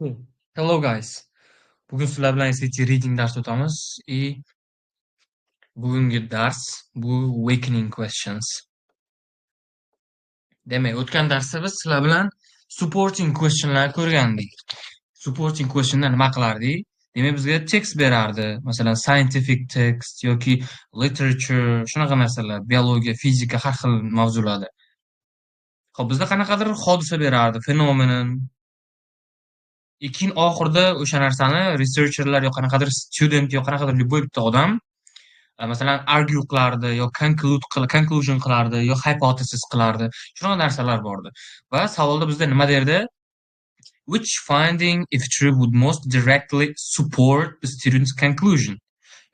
Hello guys. Bugun sizlar bilan SAT reading darsi o'tamiz. Bugungi dars bu awakening questions. Demak, o'tgan darsda biz sizlar bilan supporting questionlar ko'rgandik. Supporting questionlar nima qilardik? Demak, bizga text berardi. Masalan, scientific text yoki literature, shunaqa narsalar, biologiya, fizika, har xil mavzularda. Xo'p, bizda qanaqadir hodisa berardi, fenomenon. Keyin oxirida o'sha narsani researcherlar yo qanaqadir student yo qanaqadir любой bitta odam masalan argue qilardi yo conclusion qilardi yo hypothesis qilardi. Shunaqa narsalar bordi. Va savolda bizda nima derdi? Which finding, if true, would most directly support the student's conclusion?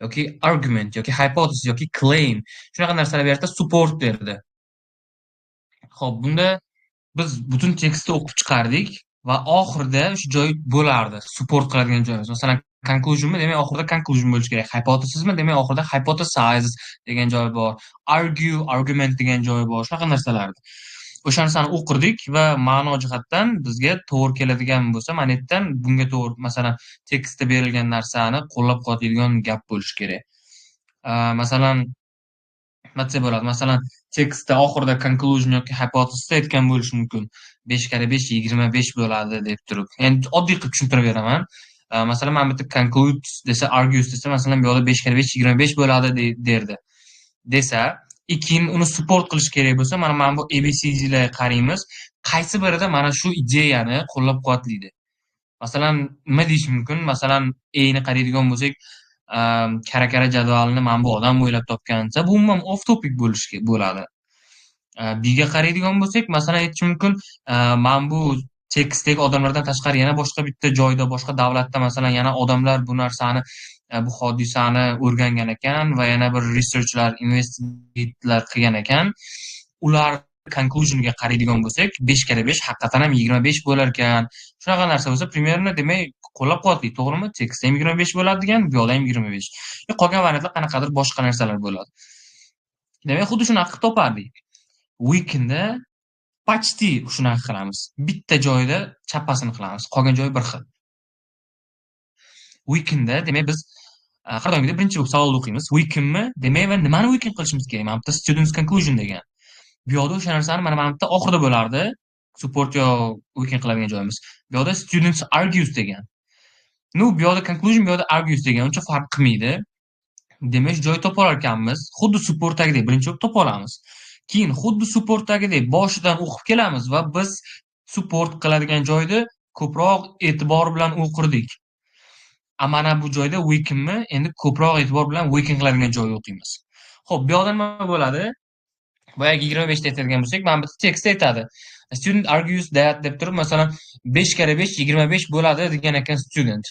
Yoki argument, yoki hypothesis, yoki claim. Shunaqa narsalar bu yerda support derdi. Xo'p, bunda biz butun tekstni o'qib chiqardik va oxirida o'sha joy bo'lardi. Support qiladigan joyimiz. Masalan, conclusionmi, demak oxirida conclusion bo'lishi kerak. Hypothesismi, demak oxirida hypothesize degan joy bor. Argue, argument degan joy bor. Shunaqa narsalardi. O'sha narsani o'qirdik va ma'no jihatdan bizga to'g'ri keladigan bo'lsa, mana bu yerdan bunga to'g'ri, masalan, tekstda berilgan narsani qo'llab-quvvatlaydigan gap bo'lishi kerak. Masalan, nima desa bo'ladi? Masalan, tekstda oxirida conclusion yoki hypothesis aytgan bo'lishi mumkin. 5 × 5 = 25 bo'ladi deb turib. Endi oddiy qilib tushuntirib beraman. Masalan, mana bu yerda conclude desa, argues desa, masalan, bu yoqda 5 × 5 = 25 bo'ladi derdi. Desa, keyin uni support qilish kerak bo'lsa, mana bu ABCDlarga qaraymiz. Qaysi birida mana shu ideyani qo'llab-quvvatlaydi? Masalan, nima deyish mumkin? Masalan, A ni qaraydigan bo'lsak, kara jadvalini mana bu odam o'ylab topgan desa, bu umuman off topic bo'ladi. B ga qaraydigan bo'lsak, masalan, aytish mumkin, mana bu tekstdagi odamlardan tashqari yana boshqa bitta joyda, boshqa davlatda masalan yana odamlar bu narsani, bu hodisani o'rgangan ekan va yana bir researchlar, investigatelar qilgan ekan. Ular conclusionga qaraydigan bo'lsak, 5 × 5 haqiqatan ham 25 bo'lar ekan. Shunaqa narsa bo'lsa, примерно demak, qo'llab-quvvatlaydi, to'g'rimi? Tekstda ham 25 bo'ladi degan, bu yoqda ham 25. Qolgan variantlar qanaqadir boshqa narsalar bo'ladi. Demak, xuddi shunaqa qilib topardik. Weekendda почти shunaqa qilamiz. Bitta joyda chappasini qilamiz, qolgan joyi bir xil. Weekendda demak biz har doimgidek birinchi bo'lib savolni o'qiymiz. Weekendmi? Demak, va nimani weekend qilishimiz kerak? Mana bu yerda students conclusion degan. Bu yoqda o'sha narsani mana bu yerda oxirida bo'lardi. Support yo weekend qiladigan joyimiz. Bu yoqda students argues degan. Bu yoqda conclusion, bu yoqda argues degan. Uncha farq qilmaydi. Demak, joy topa olar ekanmiz. Xuddi supportdagidek birinchi bo'lib topa olamiz. Keyin xuddi supportdagidek boshidan o'qib kelamiz va biz support qiladigan joyni ko'proq e'tibor bilan o'qirdik. Mana bu joyda weekendmi? Endi ko'proq e'tibor bilan weekend qiladigan joyni o'qiymiz. Xo'p, bu yoqda nima bo'ladi? Boyagi 25 ta aytadigan bo'lsak, mana bu tekstda aytadi. Student argues that deb turib, masalan, 5 × 5 = 25 bo'ladi degan ekan student.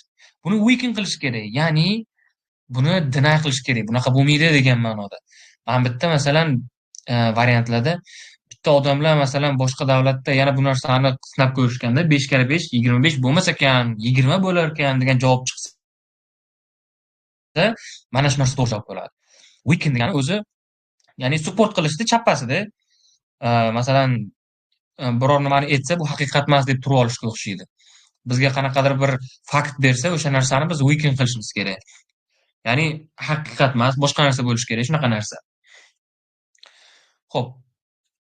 Buni weekend qilish kerak. Ya'ni buni deny qilish kerak. Bunaqa bo'lmaydi degan ma'noda. Mana bu yerda masalan variantlarda bitta odamlar masalan boshqa davlatda yana bu narsani sinab ko'rishganda 5 × 5 = 25 bo'lmas ekan, 20 bo'lar ekan degan javob chiqsa, mana shu narsa to'g'ri javob bo'ladi. Weekend degani o'zi, ya'ni support qilishni chappasida, masalan, biror nimani aytsa bu haqiqat emas deb turib olishga o'xshaydi. Bizga qanaqadir bir fakt bersa, o'sha narsani biz weekend qilishimiz kerak. Ya'ni haqiqat emas, boshqa narsa bo'lishi kerak, shunaqa narsa. Xo'p.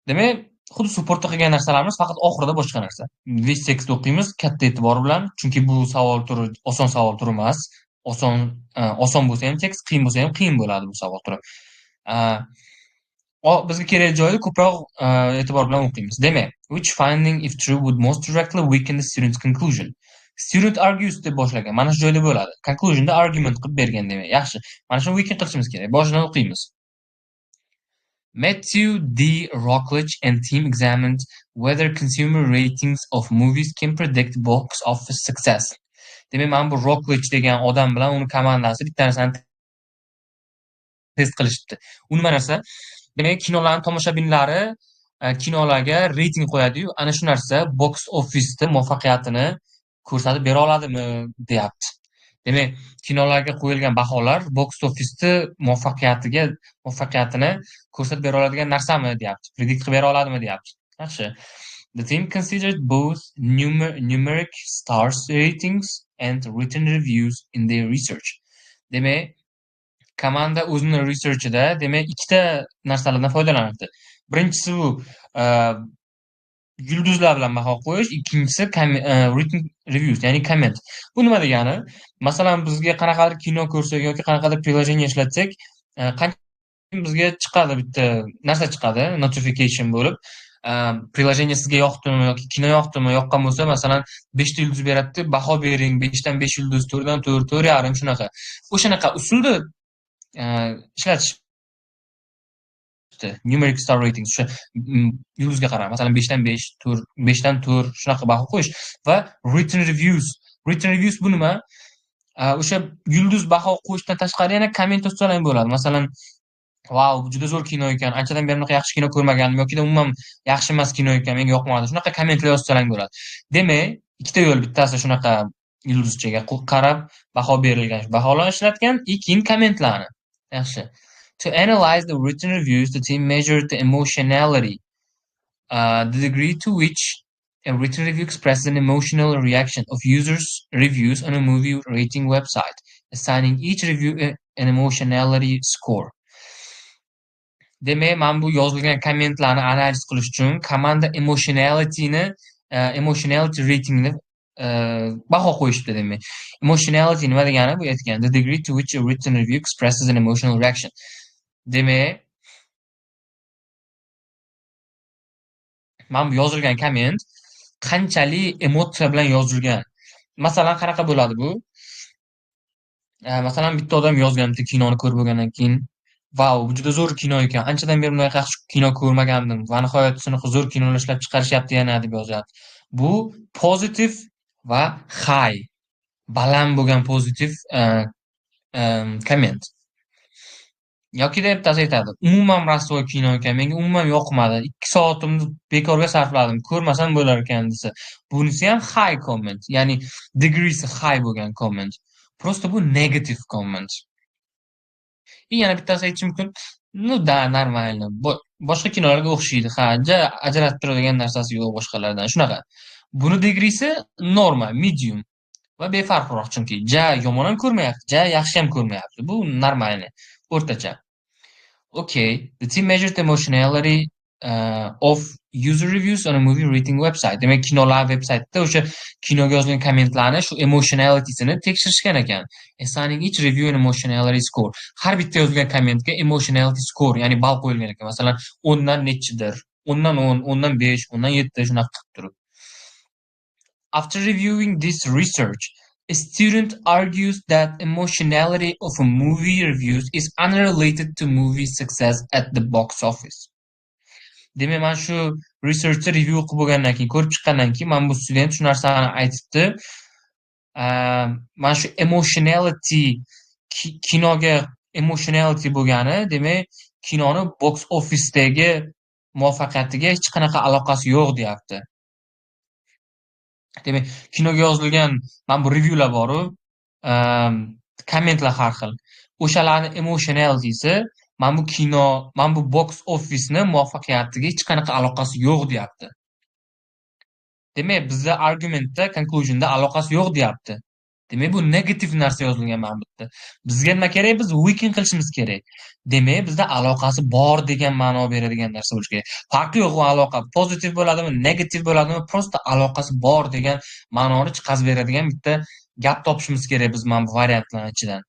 Demak, xuddi supportda qilgan narsalarimiz faqat oxirida boshqa narsa. Ves tekst o'qiymiz katta e'tibor bilan, chunki bu savol turi oson savol turi emas. Oson bo'lsa ham tekst, qiyin bo'lsa ham qiyin bo'ladi bu savol turi. Bizga kerak joyda ko'proq e'tibor bilan o'qiymiz. Demak, which finding, if true, would most directly weaken the student's conclusion? Student argues deb boshlagan. Mana shu joyda bo'ladi. Conclusionda argument qilib bergan demak. Yaxshi. Mana shuni weekend qilishimiz kerak. Boshidan o'qiymiz. Matthew D. Rockledge and team examined whether consumer ratings of movies can predict box office success. Demak, mana bu Rockledge degan odam bilan uni komandasi bitta narsani test qilishdi. U nima narsa? Demak, kinolarning tomoshabinlari kinolarga reyting qo'yadi-yu, ana shu narsa box office'da muvaffaqiyatini ko'rsatib bera oladimi, deyapti. Demak, kinolarga qo'yilgan baholar box office'da muvaffaqiyatini ko'rsatib bera oladigan narsami, deyapti. Predict qilib bera oladimi, deyapti. Yaxshi. The team considered both numeric stars ratings and written reviews in their research. Demak, komanda o'zini researchida, demak, ikkita narsalardan foydalanibdi. Birinchisi bu yulduzlar bilan baho qo'yish, ikkinchisi written reviews, ya'ni komment. Bu nima degani? Masalan, bizga qanaqadir kino ko'rsak yoki qanaqadir приложение ishlatsak, bizga chiqadi, bitta narsa chiqadi notification bo'lib. Приложение sizga yoqdimi yoki kino yoqdimi, yoqqan bo'lsa, masalan, 5 ta yulduz beradi, baho bering, 5 dan 5 yulduz, 4 dan 4, 4,5 shunaqa. O'shanaqa usulda ishlatish numeric star rating o'sha yulduzga qarab, masalan 5 dan 5, 4, 5 dan 4 shunaqa baho qo'yish va written reviews. Written reviews bu nima? O'sha yulduz baho qo'yishdan tashqari yana komment yozsalar ham bo'ladi. Masalan, "Vau, bu juda zo'r kino ekan. Anchadan beri bunaqa yaxshi kino ko'rmagandim" yoki umuman yaxshi emas kino ekan, menga yoqmadi. Shunaqa kommentlar yozsalar ham bo'ladi. Demak, ikkita yo'l, bittasi shunaqa yulduzchaga qarab baho berilgan, baholar ishlatgan, keyin kommentlarni. Yaxshi. To analyze the written reviews, the team measured the emotionality, the degree to which a written review expresses an emotional reaction of users' reviews on a movie rating website, assigning each review an emotionality score. Demak, men bu yozilgan kommentlarni analiz qilish uchun komanda emotionality ratingni baho qo'yishdi demak. Emotionality nima degani? Bu aytgan the degree to which a written review expresses an emotional reaction. Demak, men bu yozilgan komment qanchalik emotsiya bilan yozilgan. Masalan, qanaqa bo'ladi bu? Masalan, bitta odam yozgan, bitta kinoni ko'rib bo'lgandan keyin, "Vau, bu juda zo'r kino ekan. Anchadan beri bunday yaxshi kino ko'rmagandim va nihoyat shunaqa zo'r kinolar ishlab chiqarishyapti yana" deb yozadi. Bu pozitiv va high, baland bo'lgan pozitiv komment. Yoki-da bittasi aytadi, "Umuman rasvo kino ekan, menga umuman yoqmadi. 2 soatimni bekorga sarfladim, ko'rmasam bo'lar ekan" desa. Bunisi ham high comment, ya'ni degreesi high bo'lgan comment. Просто bu negative comment. Yana bittasi aytish mumkin, "Ну да, нормально. Boshqa kinolarga o'xshaydi. Ha, ajratib turadigan narsasi yo'q boshqalardan." Shunaqa. Buni degreesi normal, medium va befarqroq, chunki yomon ham ko'rmayapti, yaxshi ham ko'rmayapti. Bu normal, o'rtacha. Okay, the team measured the emotionality of user reviews on a movie rating website. Demak, kinolar vebsaytida o'sha kinoga yozilgan kommentlarni shu emotionality'sini tekshirishgan ekan. Assigning each review an emotionality score. Har bitta yozilgan kommentga emotionality score, ya'ni ball qo'yilgan ekan. Masalan, 10 dan nechidir? 10 dan 10, 10 dan 5, 10 dan 7 shunaqa qilib turib. After reviewing this research, a student argues that emotionality of a movie reviews is unrelated to movie success at the box office. Demak, men shu researchni review qilib bo'lgandan keyin, ko'rib chiqqandan keyin, men bu student shu narsani aytibdi. Men shu emotionality kinoga emotionality bo'lgani, demak, kinoni box office'dagi muvaffaqiyatiga hech qanaqa aloqasi yo'q, deyapti. Demak, kinoga yozilgan mana bu revyular bor-u, kommentlar har xil. O'shalarning emotionality'si mana bu box office'ni muvaffaqiyatiga hech qanaqa aloqasi yo'q, deyapti. Demak, bizda argumentda, conclusionda aloqasi yo'q, deyapti. Demak, bu negativ narsa yozilgan mana bu yerda. Bizga nima kerak? Biz weaken qilishimiz kerak. Demak, bizda aloqasi bor degan ma'no beradigan narsa bo'lishi kerak. Farqi yo'q bu aloqa. Pozitiv bo'ladimi, negativ bo'ladimi, prosta aloqasi bor degan ma'noni chiqarib beradigan bitta gap topishimiz kerak biz mana bu variantlar ichidan.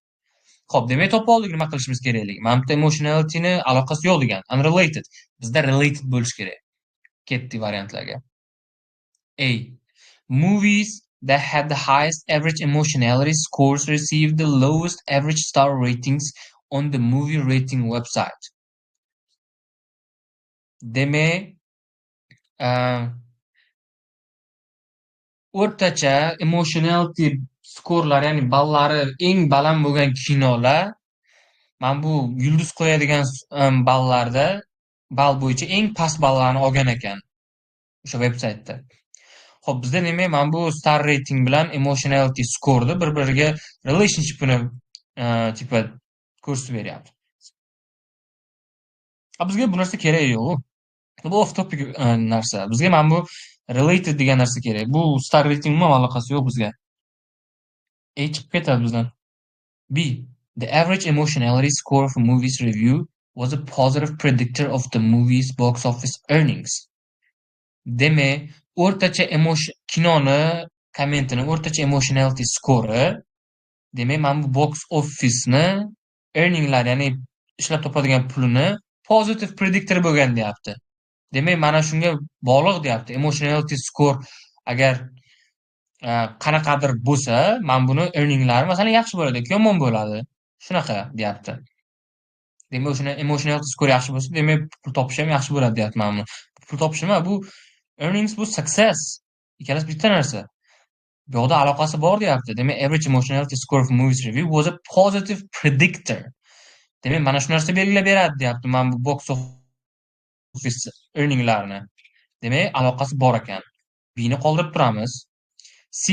Xo'p, demak, topib oldik nima qilishimiz kerakligi. Mana bu emotionality'ni aloqasi yo'q degan, unrelated. Bizda related bo'lish kerak. Ketdik variantlarga. A. Movies that had the highest average emotionality scores received the lowest average star ratings on the movie rating website. Demak, o'rtacha emotionality skorlar, ya'ni ballari eng baland bo'lgan kinolar, mana bu yulduz qo'yadigan ballarda ball bo'yicha eng past ballarni olgan ekan o'sha vebsaytda. Xo'p, bizda demak mana bu star rating bilan emotionality score'ni bir-biriga relationship'ini tipa ko'rsatib beryapti. Bizga bu narsa kerak yo'q. Bu off topic narsa. Bizga mana bu Related degan narsa kerak. Bu star rating umuman aloqasi yo'q bizga. Chiqib ketadi bizdan. B. The average emotionality score of a movie's review was a positive predictor of the movie's box office earnings. Demak, o'rtacha kinoni kommentini o'rtacha emotionality score'i, demak, mana bu box office'ni earninglar, ya'ni ishlab topadigan pulini positive predictor bo'lgan deyapti. Demak, mana shunga bog'liq deyapti. Emotionality score agar qanaqadir bo'lsa, mana buni earninglari masalan yaxshi bo'ladi yoki yomon bo'ladi. Shunaqa deyapti. Demak, o'shani emotional score yaxshi bo'lsa, demak pul topish ham yaxshi bo'ladi deyapti mana buni. Pul topish nima? Bu earnings, bu success. Ikkalasi bitta narsa. Bu yoqda aloqasi bor deyapti. Demak, average emotionality score of movies review was a positive predictor. Demak, mana shu narsa belgilab beradi deyapti mana bu box office earninglarni. Demak, aloqasi bor ekan. Bni qoldirib turamiz. C.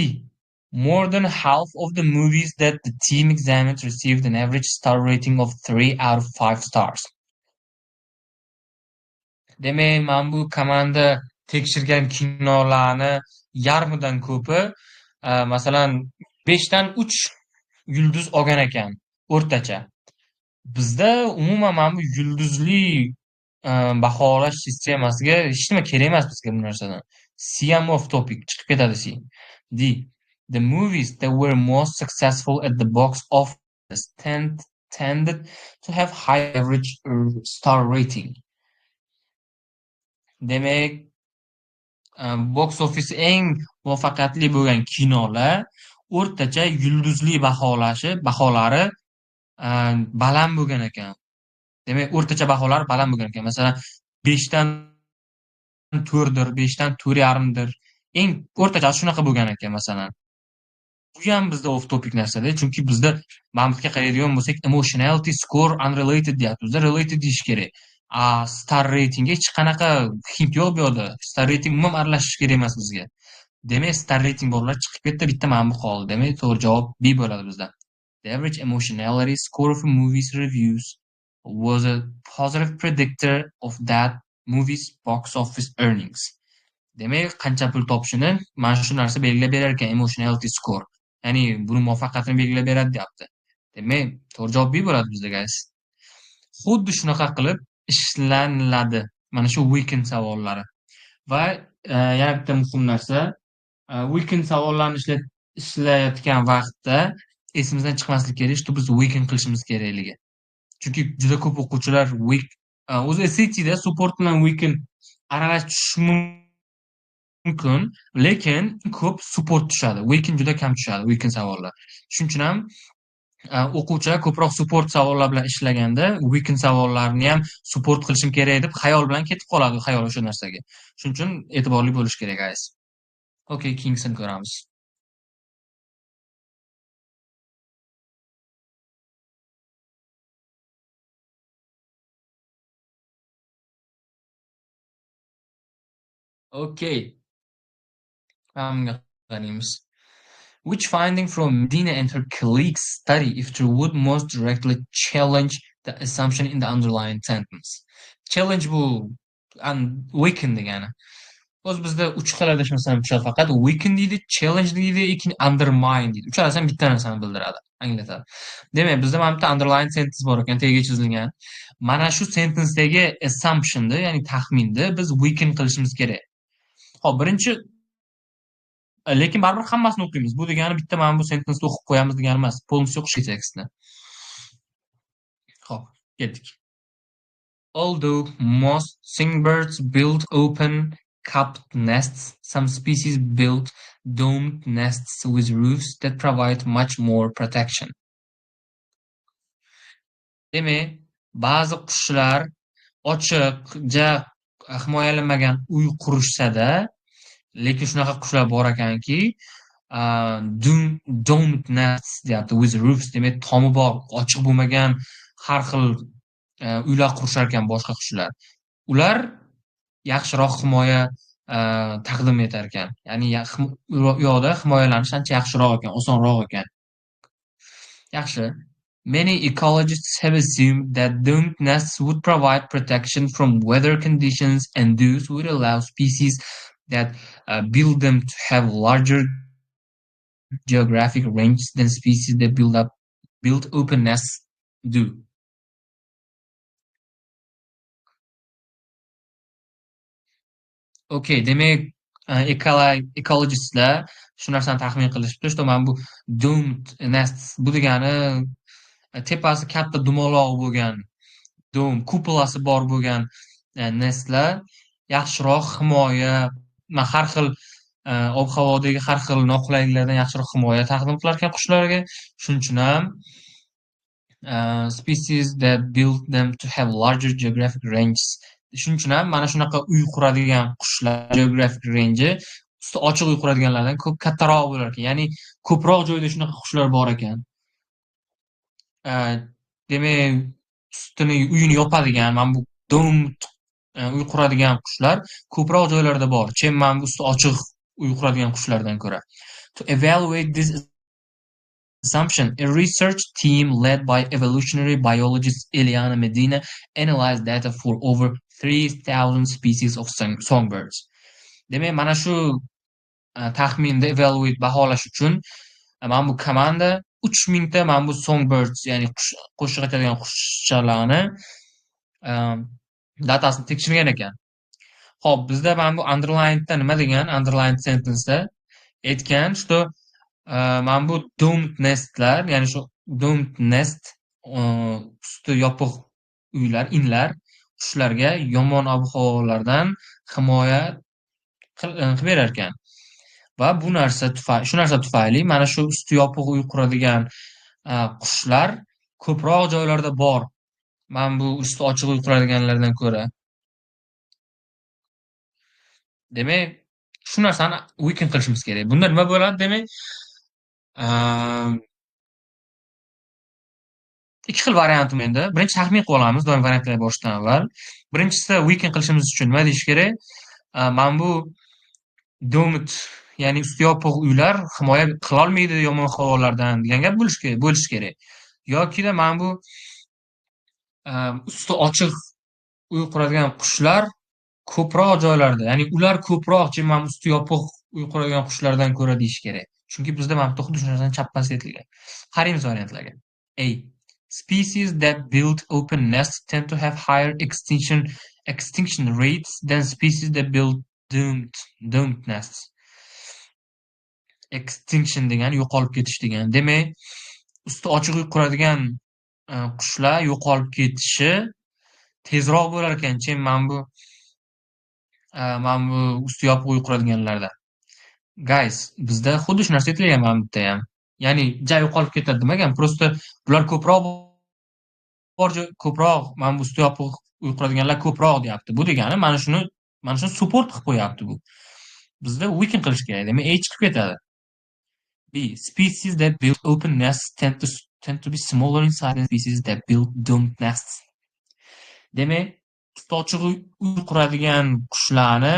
More than half of the movies that the team examined received an average star rating of 3 out of 5 stars. Demak, mana bu komanda tekshirgan kinolarni yarmidan ko'pi masalan 5 dan 3 yulduz olgan ekan o'rtacha. Bizda umuman mana bu yulduzli baholash sistemasiga hech nima kerak emas bizga bu narsadan. C ham off topic chiqib ketadi C. D. The movies that were most successful at the box office tended to have high average star rating. Demak, box office eng muvaffaqiyatli bo'lgan kinolar o'rtacha yulduzli baholari baland bo'lgan ekan. Demak, o'rtacha baholar baland bo'lgan ekan. Masalan, 5 dan 4dir, 5 dan 4,5dir. Eng o'rtacha shunaqa bo'lgan ekan masalan. Bu ham bizda off topic narsada, chunki bizda mantiqqa qaraydigan bo'lsak, emotionality score unrelated deyapti. Bizda related deyish kerak. Star ratingga hech qanaqa hint yo'q bu yoqda. Star rating umuman aralashish kerak emas bizga. Demak, star rating borlar chiqib ketdi, bitta mana bu qoldi. Demak, to'g'ri javob B bo'ladi bizda. The average emotionality score of a movie's reviews was a positive predictor of that movie's box office earnings. Demak, qancha pul topishini mana shu narsa belgilab berar ekan, emotionality score. Ya'ni buni muvaffaqiyatini belgilab beradi deyapti. Demak, to'g'ri javob B bo'ladi bizda, guys. Xuddi shunaqa qilib ishlaniladi mana shu weekend savollari. Va yana bitta muhim narsa, weekend savollarni ishlayotgan vaqtda esimizdan chiqmasligi kerak, что biz weekend qilishimiz kerakligi. Chunki juda ko'p o'quvchilar o'zi SAT'da support bilan weekend aralash tushishi mumkin, lekin ko'p support tushadi. Weekend juda kam tushadi, weekend savollar. Shuning uchun ham o'quvchilar ko'proq support savollar bilan ishlaganda weekend savollarini ham support qilishim kerak deb xayol bilan ketib qoladi, xayol o'sha narsaga. Shuning uchun e'tiborli bo'lish kerak, guys. Okay, Kingston ko'ramiz. Okay. Which finding from Medina and her colleagues' study would most directly challenge the assumption in the underlying sentence? Challenge bu weekend degani. O'z bizda 3 xil adashmasam tushadi, faqat weekend deydi, challenge deydi, keyin undermine deydi. Uchalasi ham bitta narsani bildiradi, anglatadi. Demak, bizda mana bitta underline sentence bor ekan, tagiga chizilgan. Mana shu sentence'dagi assumption'ni, ya'ni taxminni biz weekend qilishimiz kerak. Xo'p, birinchi lekin baribir hammasini o'qiymiz. Bu degani bitta mana bu sentence'ni o'qib qo'yamiz degani emas. Polностью o'qish kerak tekstni. Xo'p, ketdik. Although most songbirds build open cupped nests, some species build domed nests with roofs that provide much more protection. Demak, ba'zi qushlar ochiq, himoyalanmagan uy qurishsa-da, lekin shunaqa qushlar bor ekanki, domed nests deyapti, with roofs, demak tomi bor, ochiq bo'lmagan har xil uylar qurishar ekan boshqa qushlar. Ular yaxshiroq himoya taqdim etar ekan. Ya'ni u yoqda himoyalanish ancha yaxshiroq ekan, osonroq ekan. Yaxshi. Many ecologists have assumed that domed nests would provide protection from weather conditions and thus would allow species that build them to have larger geographic range than species that build open nests do. Okay, demak, ekologistlar shu narsani taxmin qilishibdi, что mana bu doomed nests bu degani tepasi katta dumaloq bo'lgan, kupolasi bor bo'lgan nestlar yaxshiroq himoya, har xil ob-havodagi har xil noqulayliklardan yaxshiroq himoya taqdim qilarkan qushlarga. Shuning uchun ham species that build them to have larger geographic ranges. Shuning uchun ham mana shunaqa uy quradigan qushlar geographic range usti ochiq uy quradiganlardan ko'p kattaroq bo'lar ekan. Ya'ni ko'proq joyda shunaqa qushlar bor ekan. Demak, uyini yopadigan, mana bu dom uy quradigan qushlar ko'proq joylarda bor. Chem mana bu usti ochiq uy quradigan qushlardan ko'ra. To evaluate this assumption, a research team led by evolutionary biologist Eliana Medina analyzed data for over 3,000 species of songbirds. Demak, mana shu taxminda evaluate baholash uchun mana bu komanda 3000 ta mana bu songbirds, ya'ni qo'shiq aytadigan qushchalarni datasini tekshirgan ekan. Xo'p, bizda mana bu underlinedda nima degan? Underlined sentence'da aytgan, что mana bu doomed nestlar, ya'ni shu doomed nest usti yopiq uylar, inlar qushlarga yomon ob-havolardan himoya qilib berar ekan. Va bu narsa shu narsa tufayli mana shu usti yopiq uy quradigan qushlar ko'proq joylarda bor. Mana bu usti ochiq uy quradiganlardan ko'ra. Demak, shu narsani weekend qilishimiz kerak. Bunda nima bo'ladi demak? Ikki xil variantim endi. Birinchi taxmin qilib olamiz doim variantlarga borishdan avval. Birinchisi weekend qilishimiz uchun nima deyish kerak? Mana bu doomed, ya'ni usti yopiq uylar himoya qilolmaydi yomon havolardan degan gap bo'lishi kerak. Yokida mana bu usti ochiq uy quradigan qushlar ko'proq joylarda, ya'ni ular ko'proq mana usti yopiq uy quradigan qushlardan ko'ra deyish kerak. Chunki bizda mana bu xuddi shu narsani chapasi aytilgan. Qaraymiz variantlarga. A. Species that build open nests tend to have higher extinction rates than species that build doomed nests. Extinction degani yo'qolib ketish degani. Demak, usti ochiq uy quradigan qushlar yo'qolib ketishi tezroq bo'lar ekan, mana bu usti yopiq uy quradiganlarda. Guys, bizda xuddi shu narsa aytilgan mana bu yerda ham. Ya'ni yo'qolib ketadi demagan, просто bular ko'proq mana bu usti yopiq uy quradiganlar ko'proq deyapti. Bu degani mana shuni support qilib qo'yapti bu. Bizda weekend qilish kerak. Demak, A chiqib ketadi. B. Species that build open nests tend to be smaller in size than species that build doomed nests. Demak, usti ochiq uy quradigan qushlarni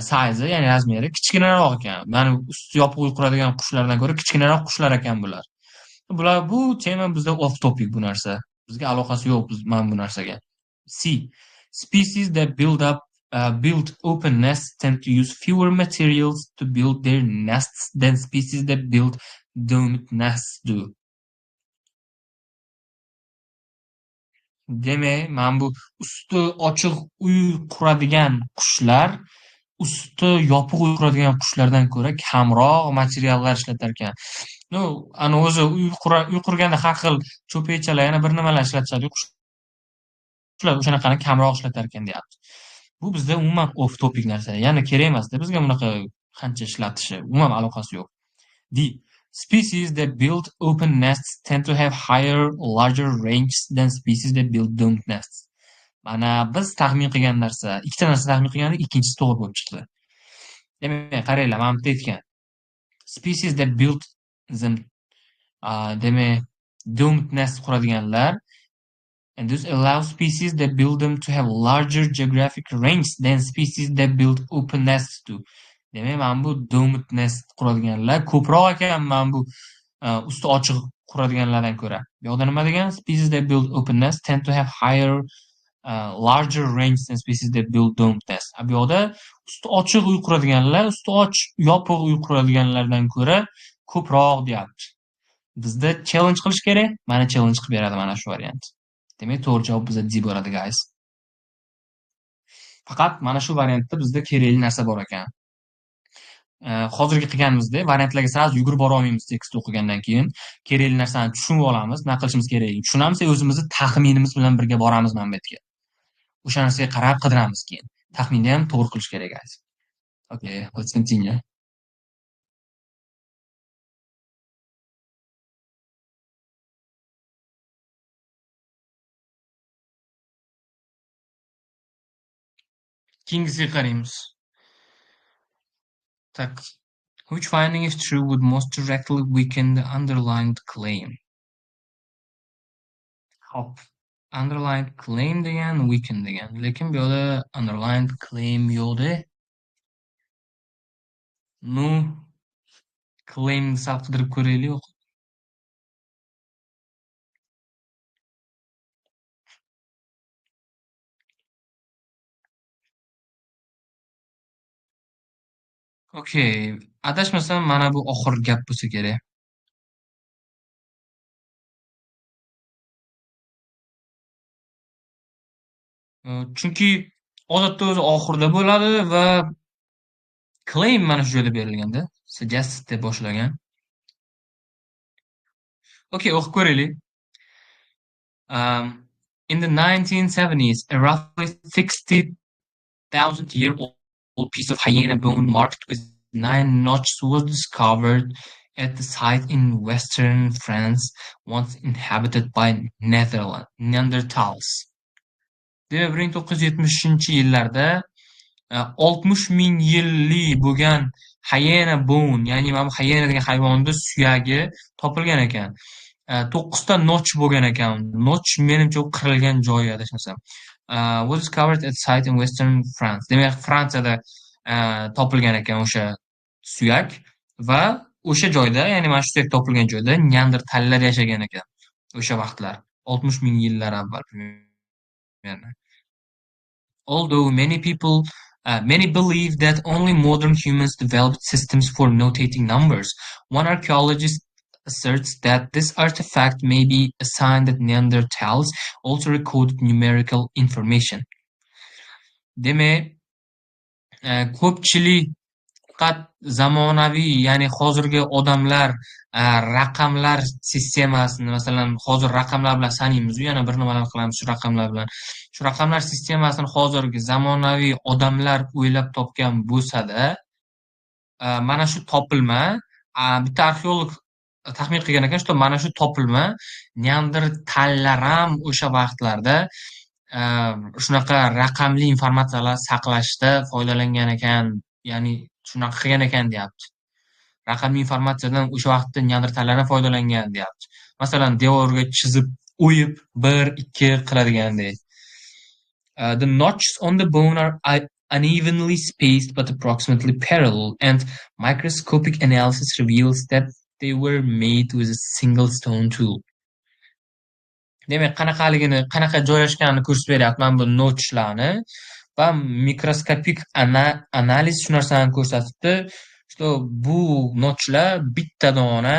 size, ya'ni razmeri kichkinaroq ekan. Mana usti yopiq uy quradigan qushlardan ko'ra kichkinaroq qushlar ekan bular. Bu tema bizda off topic bu narsa. Bizga aloqasi yo'q mana bu narsaga. C. Species that build open nests tend to use fewer materials to build their nests than species that build doomed nests do. Demak, mana bu usti ochiq uy quradigan qushlar usti yopiq uy quradigan qushlardan ko'ra kamroq materiallar ishlatar ekan. Ana o'zi uy qurganda har xil cho'paychalar, yana bir nimalar ishlatishadi. Qushlar o'shanaqani kamroq ishlatar ekan deyapti. Bu bizda umuman off topic narsa. Ya'ni kerak emasda bizga bunaqa qancha ishlatishi, umuman aloqasi yo'q. D. Species that build open nests tend to have higher, larger ranges than species that build doomed nests. Mana biz taxmin qilgan narsa, ikkita narsa taxmin qilgandik, ikkinchisi to'g'ri bo'lib chiqdi. Demak, qaranglar, mana bu aytgan. Species that build them demak, doomed nest quradiganlar, and this allows species that build them to have larger geographic range than species that build open nests do. Demak, mana bu doomed nest quradiganlar ko'proq ekan mana bu usti ochiq quradiganlardan ko'ra. Bu yoqda nima degan? Species that build open nests tend to have higher larger range species that build domed nests. Bu yoqda usti ochiq uy quradiganlar, usti yopiq uy quradiganlardan ko'ra ko'proq deyapti. Bizda challenge qilish kerak. Mana challenge qilib beradi mana shu variant. Demak, to'g'ri javob bizda D bo'ladi, guys. Faqat mana shu variantda bizda kerakli narsa bor ekan. Hozirgi qilganimizda variantlarga sal yugurib bora olmaymiz tekst o'qigandan keyin. Kerakli narsani tushunib olamiz, nima qilishimiz kerakligini tushunamiz, o'zimizni taxminimiz bilan birga boramiz mana bu yerga. O'sha narsaga qarab qidiramiz keyin. Taxminni ham to'g'ri qilish kerak, guys. Okay, let's continue. Keyingisiga qaraymiz. Tak. Which finding is true would most directly weaken the underlined claim? Hop. Underlined claim degan, weaken degan. Lekin bu yerda underlined claim yo'qda. Nu claim sal qidirib ko'raylik. Okay, adashmasam mana bu oxirgi gap bo'lsa kerak. Chunki odatda o'zi oxirida bo'ladi va claim mana shu joyda berilganda, suggest deb boshlagan. Okay, o'qib ko'raylik. In the 1970s, a roughly 60,000-year-old piece of hyena bone marked with 9 notches was discovered at the site in western France, once inhabited by Neanderthals. Demak, 1970-yillarda 60 ming yillik bo'lgan hyena bone, ya'ni mana bu hyena degan hayvonning suyagi topilgan ekan. 9 ta notch bo'lgan ekan. Notch menimcha qirilgan joyi adashmasam. Was discovered at site in western France. Demak, Fransiyada topilgan ekan o'sha suyak va o'sha joyda, ya'ni mana shu suyak topilgan joyda neandertallar yashagan ekan. O'sha vaqtlar 60 ming yillar avval. Although many believe that only modern humans developed systems for notating numbers, one archaeologist asserts that this artifact may be a sign that Neanderthals also recorded numerical information. Demak, ko'pchilik faqat zamonaviy, ya'ni hozirgi odamlar raqamlar sistemasini, masalan, hozir raqamlar bilan sanaymiz, yana bir nimalar qilamiz shu raqamlar bilan. Shu raqamlar sistemasini hozirgi zamonaviy odamlar o'ylab topgan bo'lsa-da, mana shu topilma, bitta arxeolog taxmin qilgan ekan, mana shu topilma neandertallar ham o'sha vaqtlarda shunaqa raqamli informatsiyalar saqlashda foydalangan ekan, ya'ni shunaqa qilgan ekan deyapti. Raqamli informatsiyadan o'sha vaqtda neandertallar ham foydalangan deyapti. Masalan, devorga chizib, o'yib 1-2 qiladigandek. The notches on the bone are unevenly spaced but approximately parallel, and microscopic analysis reveals that they were made with a single stone tool. Demak, qanaqa joylashganini ko'rsatib beryapman bu notchlarni va mikroskopik analiz shu narsani ko'rsatibdi. Bu notchlar bitta dona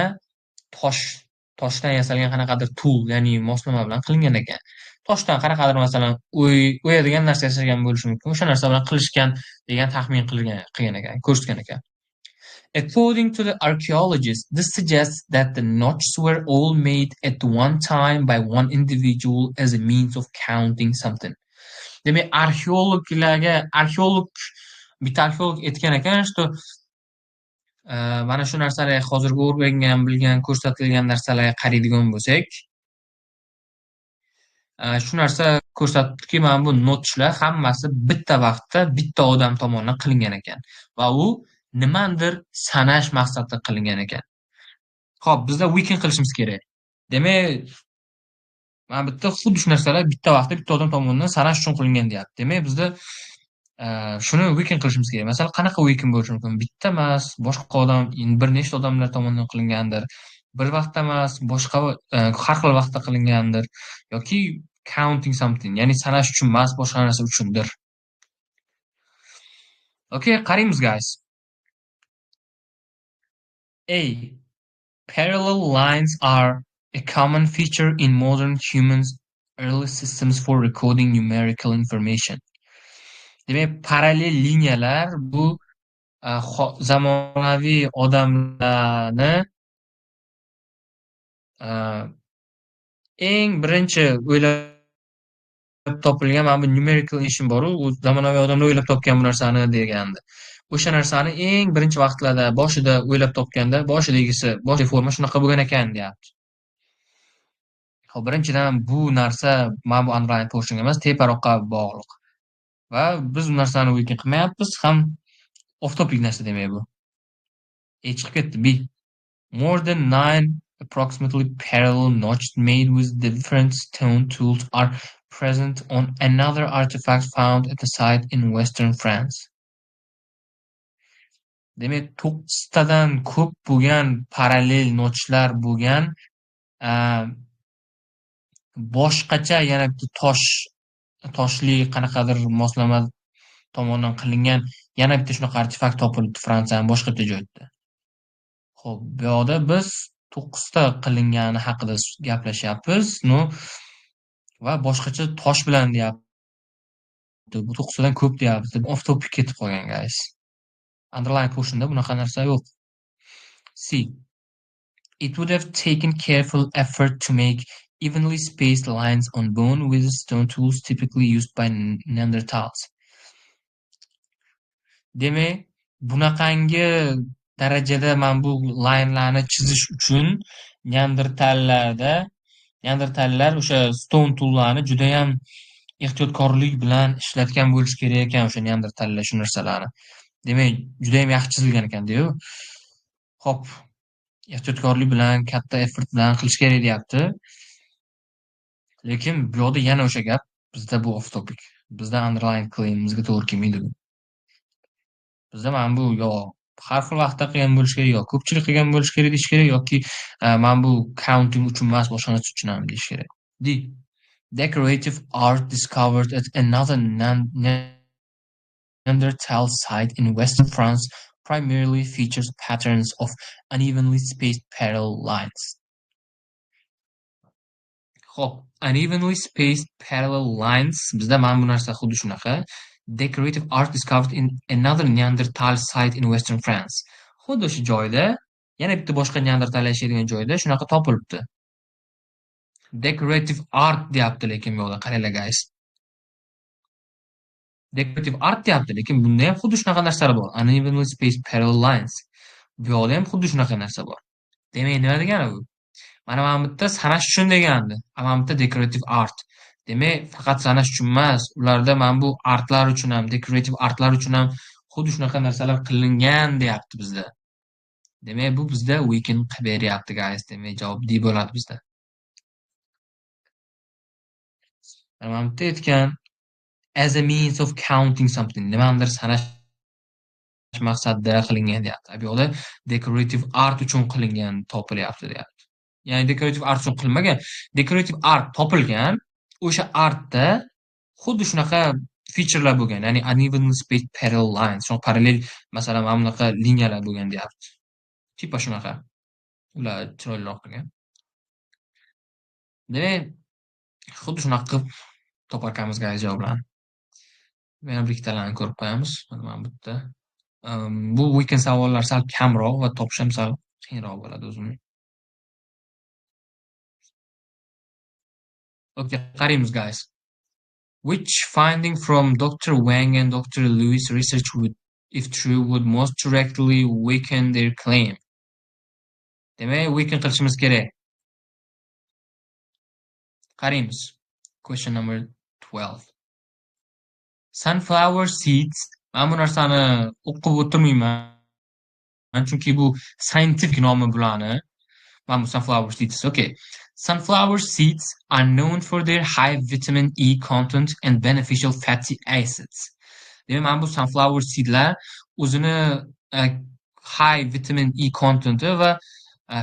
toshdan yasalgan qanaqadir tool, ya'ni moslama bilan qilingan ekan. Toshdan qanaqadir masalan o'yadigan narsa yasagan bo'lishi mumkin. O'sha narsa bilan qilishgan degan taxmin qilgan ekan, ko'rsatgan ekan. According to the archaeologists, this suggests that the notches were all made at one time by one individual as a means of counting something. Demak, bitta arxeolog aytgan ekan, mana shu narsalar hozirgi o'rgangan, bilgan, ko'rsatilgan narsalarga qaraydigan bo'lsak, shu narsa ko'rsatdiki, mana bu notchlar hammasi bitta vaqtda bitta odam tomonidan qilingan ekan va u nimadir sanash maqsadida qilingan ekan. Xo'p, bizda weekend qilishimiz kerak. Demak, mana bitta xuddi shu narsalar bitta vaqtda bitta odam tomonidan sanash uchun qilingan deyapti. Demak, bizda shuni weekend qilishimiz kerak. Masalan, qanaqa weekend bo'lishi mumkin? Bitta emas, boshqa odam, bir nechta odamlar tomonidan qilingandir. Bir vaqtda emas, boshqa har xil vaqtda qilingandir yoki counting something, ya'ni sanash uchun emas, boshqa narsa uchundir. Okay, qaraymiz guys. A. Parallel lines are a common feature in modern humans' early systems for recording numerical information. Demak, parallel liniyalar bu zamonaviy odamlarni eng birinchi o'ylab topilgan mana bu numerical ishim boru, u zamonaviy odamlar o'ylab topgan bu narsani degandi. O'sha narsani eng birinchi vaqtlarda boshida o'ylab topganda, boshidagi forma shunaqa bo'lgan ekan deyapti. Hop, birinchidan bu narsa mana bu underline portion emas, teparoqqa bog'liq. Va biz bu narsani weekend qilmayapmiz, ham off topic narsa demak bu. Chiqib ketdi. B. More than 9 approximately parallel notches made with different stone tools are present on another artifact found at the site in western France. Demak, 9 tadan ko'p bo'lgan parallel notchlar bo'lgan boshqacha yana bitta toshli qanaqadir moslama tomonidan qilingan yana bitta shunaqa artefakt topilibdi Fransiyaning boshqa bitta joyida. Xo'p, bu yoqda biz 9 ta qilingani haqida gaplashyapmiz, va boshqacha tosh bilan deyapti. Bu 9 tadan ko'p deyapti. Off topic ketib qolgan guys. Underline portionda bunaqa narsa yo'q. C. It would have taken careful effort to make evenly spaced lines on bone with the stone tools typically used by Neanderthals. Demak, bunaqangi darajada mana bu linelarni chizish uchun Neandertallar o'sha stone toollarni juda ham ehtiyotkorlik bilan ishlatgan bo'lish kerak ekan, o'sha Neandertallar shu narsalarni. Demak, juda ham yaxshi chizilgan ekan-da. Xo'p, ehtiyotkorlik bilan, katta effort bilan qilish kerak deyapti. Lekin bu yoqda yana o'sha gap, bizda bu off topic. Bizda underline qilinimizga to'g'ri kelmaydi bu. Bizda mana bu yo har xil vaqtda qilgan bo'lish kerak, yo ko'pchilik qilgan bo'lish kerak deyish kerak, yoki mana bu counting uchun emas, boshqa narsa uchun ham deyish kerak. D. Decorative art discovered at another Neanderthal site in western France primarily features patterns of unevenly spaced parallel lines. Xo'p, unevenly spaced parallel lines bizda mana bu narsa xuddi shunaqa. Decorative art discovered in another Neanderthal site in western France. Xuddi o'sha joyda, yana bitta boshqa Neandertal yashaydigan joyda shunaqa topilibdi. Decorative art deyapti, lekin bu yoqda qaranglar guys. Decorative art deyapti, lekin bunda ham xuddi shunaqa narsalar bor. Unevenly spaced parallel lines. Bu yoqda ham xuddi shunaqa narsa bor. Demak, nima degani bu? Mana bu bitta sanash uchun degandi. Mana bitta decorative art. Demak, faqat sanash uchun emas, ularda mana bu artlar uchun ham, decorative artlar uchun ham xuddi shunaqa narsalar qilingan deyapti bizda. Demak, bu bizda weekend qilib beryapti guys. Demak, javob D bo'ladi bizda. Mana bitta aytgan as a means of counting something, nimadir sanash maqsadida qilingan deyapti. Bu yoqda decorative art uchun qilingan topilyapti deyapti. Ya'ni decorative art uchun qilinmagan, decorative art topilgan, o'sha artda xuddi shunaqa featurelar bo'lgan, ya'ni unevenly spaced parallel lines, shu parallel masalan mana bunaqa liniyalar bo'lgan deyapti. Tipa shunaqa. Ular chiroyliroq qilgan. Demak, xuddi shunaqa qilib toparkanmiz guys javoblarni. Yana bir ikkitalarni ko'rib qo'yamiz. Mana bu bitta. Bu weekend savollar sal kamroq va topish ham sal qiyinroq bo'ladi o'zimning. Okay, qaraymiz guys. Which finding from Dr. Wang and Dr. Lewis research would, if true, would most directly weaken their claim? Demak, weaken qilishimiz kerak. Qaraymiz. Question number 12. Sunflower seeds. Men bu narsani o'qib o'tirmayman, chunki bu scientific nomi bularni. Mana bu sunflower seeds. Okay. Sunflower seeds are known for their high vitamin E content and beneficial fatty acids. Demak, mana bu sunflower seedlar o'zini high vitamin E contenti va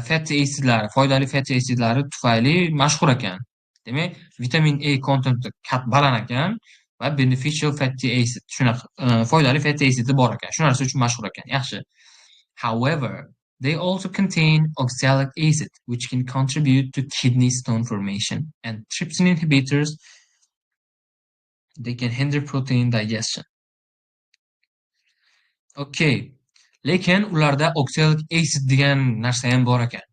fatty acidlari, foydali fatty acidlari tufayli mashhur ekan. Demak, vitamin A kontenti baland ekan va beneficial fatty acid shunaqa foydali fatty acidi bor ekan. Shu narsa uchun mashhur ekan. Yaxshi. However, they also contain oxalic acid, which can contribute to kidney stone formation, and trypsin inhibitors, they can hinder protein digestion. Okay. Lekin ularda oxalic acid degan narsa ham bor ekan,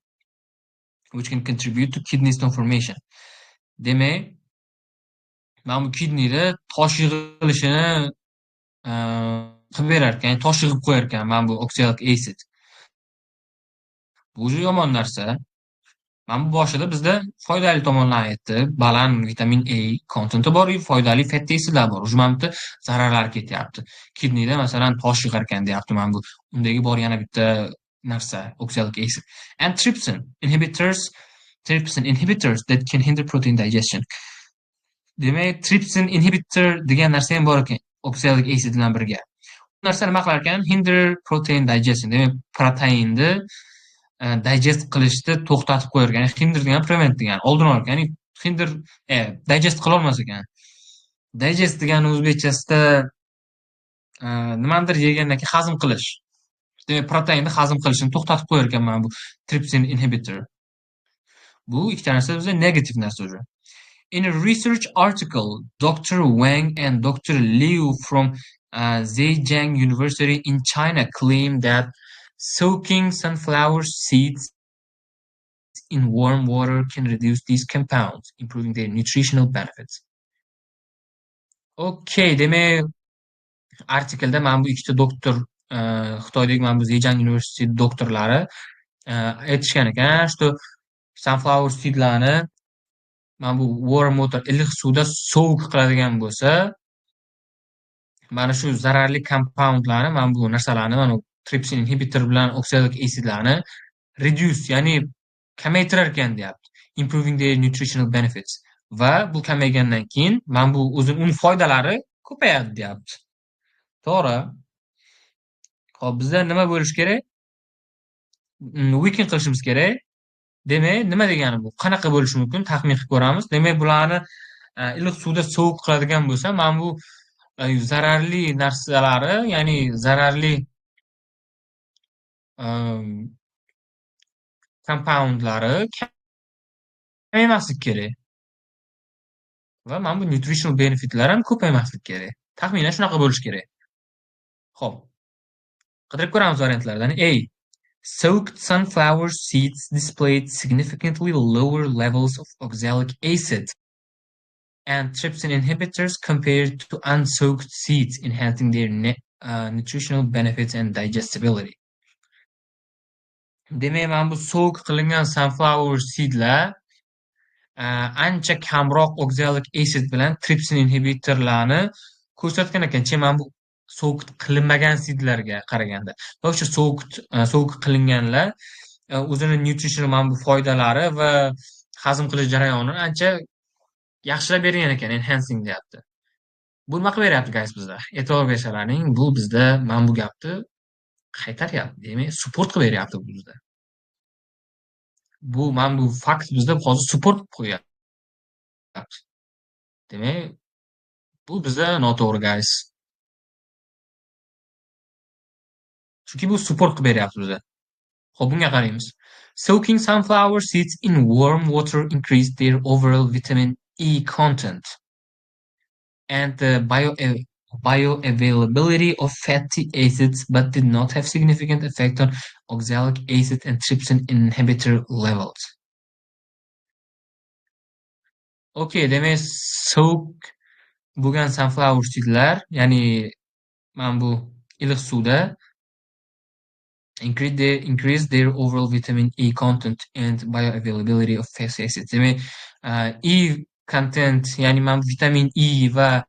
which can contribute to kidney stone formation. Demak, mana bu kidneyda tosh yig'ilishini qilib berar ekan, ya'ni tosh yig'ib qo'yar ekan mana bu oxalic acid. Bu juda yomon narsa. Mana bu boshida bizda foydali tomonlarini aytdi. Baland vitamin A kontenti bor, foydali fatty acidlar bor. Uje mana bitta zararlari ketyapti. Kidneyda masalan tosh yig'ar ekan deyapti mana bu. Undagi bor yana bitta narsa, oxalic acid. And trypsin inhibitors that can hinder protein digestion. Demak, trypsin inhibitor degan narsa ham bor ekan, oxalic acid bilan birga. Bu narsa nima qilar ekan? Hinder protein digestion. Demak, proteinni digest qilishni to'xtatib qo'yar ekan. Hinder degan prevent degani, oldini olar ekan. Ya'ni hinder digest qila olmas ekan. Digest degani o'zbekchasida nimanidir yegandan keyin hazm qilish. Demak, proteinni hazm qilishini to'xtatib qo'yar ekan mana bu trypsin inhibitor. Bu ikkita narsa bizda negativ narsa uje. In a research article, Dr. Wang and Dr. Liu from Zhejiang University in China claimed that soaking sunflower seeds in warm water can reduce these compounds, improving their nutritional benefits. Okay, demak, artikelda mana bu ikkita doktor, Xitoydagi mana bu Zhejiang University doktorlari aytishgan ekan, что sunflower seedlarni mana bu warm water iliq suvda soak qiladigan bo'lsa, mana shu zararli compoundlarni, mana bu narsalarni, mana trypsin inhibitor bilan oxalic acidlarni reduce, ya'ni kamaytirar ekan deyapti. Improving their nutritional benefits. Va bu kamaygandan keyin mana bu uni foydalari ko'payadi deyapti. To'g'ri. Xo'p, bizda nima bo'lish kerak? Weekend qilishimiz kerak. Demak, nima degani bu? Qanaqa bo'lishi mumkin? Taxmin qilib ko'ramiz. Demak, bularni iliq suvda sovuq qiladigan bo'lsa, mana bu zararli narsalari, ya'ni zararli compoundlari kamaymasligi kerak. Va mana bu nutritional benefitlar ham ko'paymasligi kerak. Taxminan shunaqa bo'lishi kerak. Xo'p. Qidirib ko'ramiz variantlardan. A. Soaked sunflower seeds displayed significantly lower levels of oxalic acid and trypsin inhibitors compared to unsoaked seeds, enhancing their nutritional benefits and digestibility. Demak, mana bu soak qilingan sunflower seedlar ancha kamroq oxalic acid bilan trypsin inhibitorlarni ko'rsatgan ekan. Mana bu soak qilinmagan seedlarga qaraganda. O'sha soak qilinganlar o'zini nutritional mana bu foydalari va hazm qilish jarayonini ancha yaxshilab bergan ekan, enhancing deyapti. Bu nima qilib beryapti guys bizda? E'tibor bersalaring, bu bizda mana bu gapni qaytaryapti. Demak, support qilib beryapti bu bizda. Bu mana bu fakt bizda hozir support qilib qo'yyapti. Demak, bu bizda noto'g'ri guys. Chunki bu support qilib beryapti bizda. Xo'p, bunga qaraymiz. Soaking sunflower seeds in warm water increased their overall vitamin E content and the bioavailability of fatty acids, but did not have significant effect on oxalic acid and trypsin inhibitor levels. Okay, demak, soak bo'lgan sunflower seedlar, ya'ni mana bu iliq suvda increase their overall vitamin E content and bioavailability of fatty acids. Demak, E content, ya'ni mana vitamin E va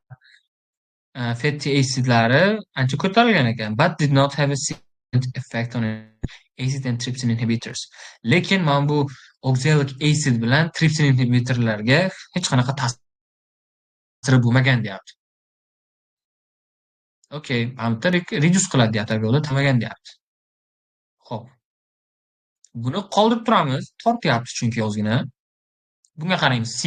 fatty acidlari ancha ko'tarilgan ekan, but did not have a significant effect on acid and trypsin inhibitors. Lekin mana bu oxalic acid bilan trypsin inhibitorlarga hech qanaqa ta'siri bo'lmagan deyapti. Okay, mana reduce qiladi deyapti, yo'lda tamagan deyapti. Xo'p. Buni qoldirib turamiz, tortyapti chunki ozgina. Bunga qaraymiz. C.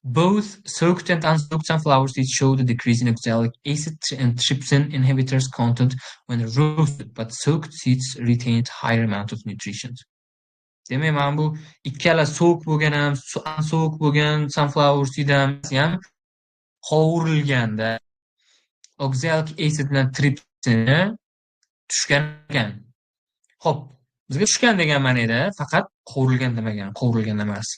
Both soaked and unsoaked sunflower seeds showed a decrease in oxalic acid and trypsin inhibitors content when roasted, but soaked seeds retained higher amount of nutrition. Demak, mana bu ikkala soak bo'lgan ham, unsoak bo'lgan sunflower seed ham qovurilganda oxalic acid bilan tripsini tushgan ekan. Xo'p, bizga tushgan degan ma'noda faqat qovurilgan demagan, qovurilganda emas.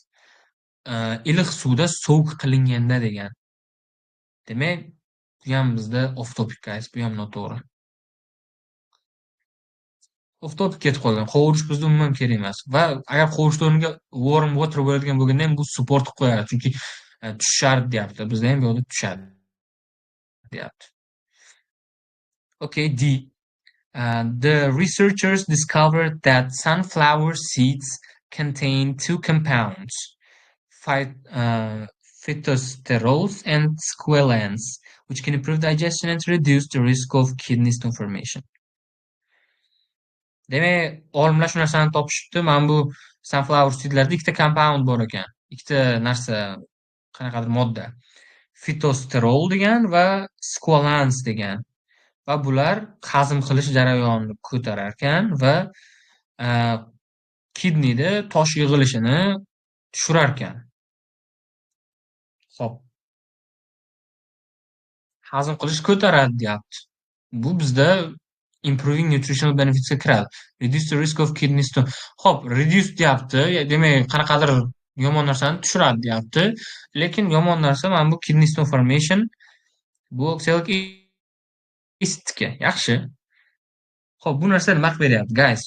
Iliq suvda soak qilinganda degan. Demak, bu ham bizda off topic guys, bu ham noto'g'ri. Off topic ketib qolgan. Qovurish bizda umuman kerak emas. Va agar qovurishni o'rniga warm water bo'ladigan bo'lganda ham bu suv ortib qo'yadi. Chunki tushar deyapti. Bizda ham bu yerda tushadi deyapti. Okay, D. The researchers discovered that sunflower seeds contain two compounds, phytosterols and squalane, which can improve digestion and reduce the risk of kidney stone formation. Demak, olimlar shu narsani topishibdi. Mana bu sunflower seedlarda ikkita compound bor ekan. Ikkita narsa, qanaqadir modda. Phytosterol degan va squalane degan. Va bular hazm qilish jarayonini ko'tarar ekan va kidneyda tosh yig'ilishini tushirar ekan. Xo'p. Hazm qilish ko'taradi deyapti. Bu bizda improving nutritional benefitsga kiradi. Reduce the risk of kidney stone. Xo'p, reduce deyapti. Demak, qanaqadir yomon narsani tushiradi deyapti. Lekin yomon narsa mana bu kidney stone formation, bu oxalic acidga yaxshi. Xo'p, bu narsa nima qilib beryapti, guys?